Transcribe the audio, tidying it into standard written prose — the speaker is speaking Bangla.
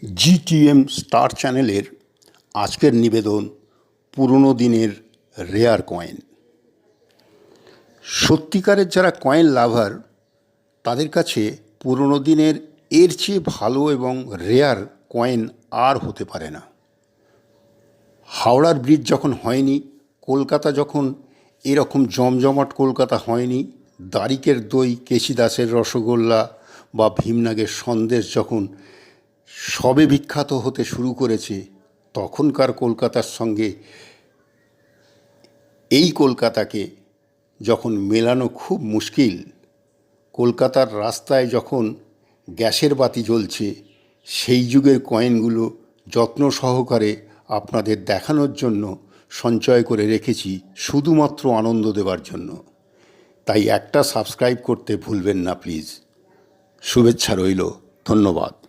জিটিএম স্টার চ্যানেলের আজকের নিবেদন পুরনো দিনের রেয়ার কয়েন। সত্যিকারের যারা কয়েন লাভার তাদের কাছে পুরনো দিনের এর চেয়ে ভালো এবং রেয়ার কয়েন আর হতে পারে না। হাওড়ার ব্রিজ যখন হয়নি, কলকাতা যখন এরকম জমজমাট কলকাতা হয়নি, দারিকের দই, কেশিদাসের রসগোল্লা বা ভীমনাগের সন্দেশ যখন সবে বিখ্যাত হতে শুরু করেছে, তখনকার কলকাতার সঙ্গে এই কলকাতাকে যখন মেলানো খুব মুশকিল, কলকাতার রাস্তায় যখন গ্যাসের বাতি জ্বলছে, সেই যুগের কয়েনগুলো যত্ন সহকারে আপনাদের দেখানোর জন্য সঞ্চয় করে রেখেছি, শুধুমাত্র আনন্দ দেওয়ার জন্য। তাই একটা সাবস্ক্রাইব করতে ভুলবেন না প্লিজ। শুভেচ্ছা রইল। ধন্যবাদ।